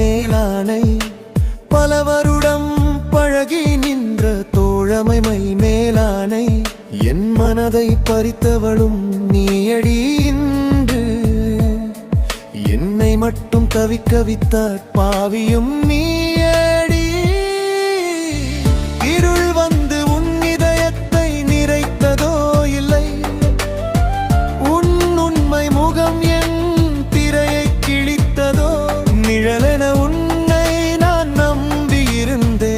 மேலானை பல வருடம் பழகி நின்ற தோழமை மேலானை என் மனதை பறித்தவளும் நீயடி இன்று என்னை மட்டும் தவிக்க வித்தாற் பாவியும் நீயடி இருள் வந்து உன் இதயத்தை நிறைத்ததோ இல்லை உன் உண்மை முகம் என் திரையை கிழித்ததோ நிழலென உன்னை நான் நம்பியிருந்தேன்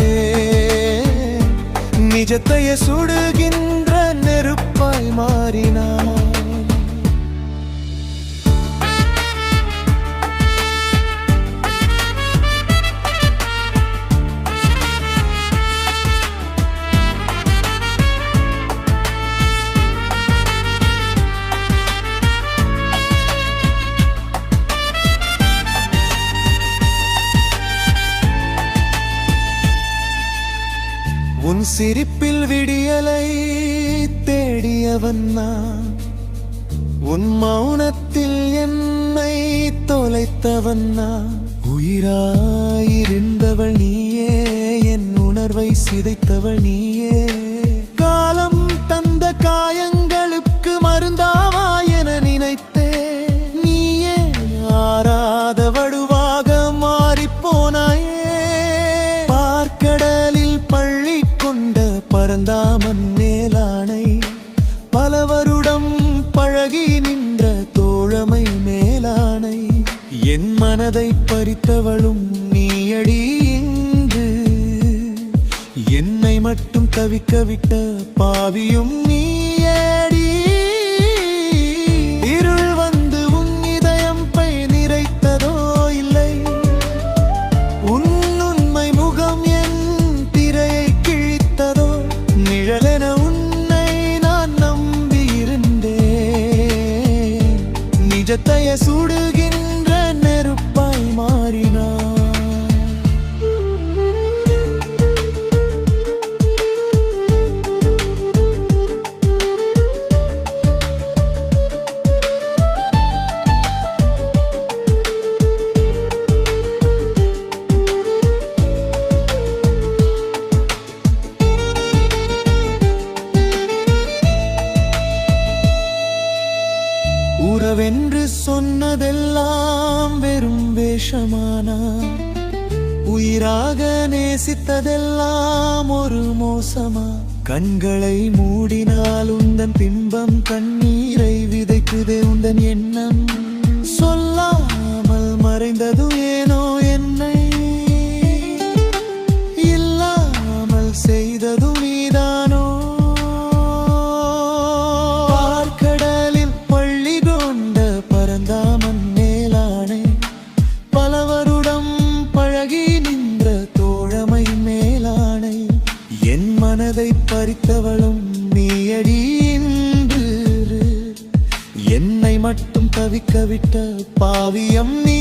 நிஜத்தையே சுடுகின்ற நெருப்பாய் மாறினான் உன் சிரிப்பில் விடியலை தேடியவன் நான் உன் மௌனத்தில் என்னை தொலைத்தவன் நான் உயிராயிருந்தவள் நீயே என் உணர்வை சிதைத்தவள் நீயே காலம் தந்த காயங்களுக்கு மருந்தாவா என நினைத்தே நீயே ஆறாத வடுவாக மாறிப்போனாயே பார்க்கடலில் பள்ளி கொண்ட பரந்தாமன் மேலானை பல வருடம் பழகி நின்ற தோழமை மேலானை என் மனதை பறித்தவளும் நீயடி இன்று என்னை மட்டும் தவிக்க விட்ட பாவியும் நீயடி இருள் வந்து உன் இதயம் பை நிறைத்ததோ இல்லை உன் உண்மை முகம் என் திரையை கிழித்ததோ நிழலென உன்னை நான் நம்பியிருந்தேன் நிஜத்தையே சுடுகின்ற நெருப்பாய் மாறினான் உறவென்று சொன்னதெல்லாம் வெறும் வேஷமானா உயிராக நேசித்ததெல்லாம் ஒரு மோசமா கண்களை மூடினால் உந்தன் பிம்பம் கண்ணீரை விதைக்குதே உந்தன் எண்ணம் சொல்லாமல் மறைந்தது ஏனோ என்னை இல்லாமல் செய்தது நீதானோ மனதை பறித்தவளும் நீயடி இன்று என்னை மட்டும் தவிக்க விட்ட பாவியம் நீ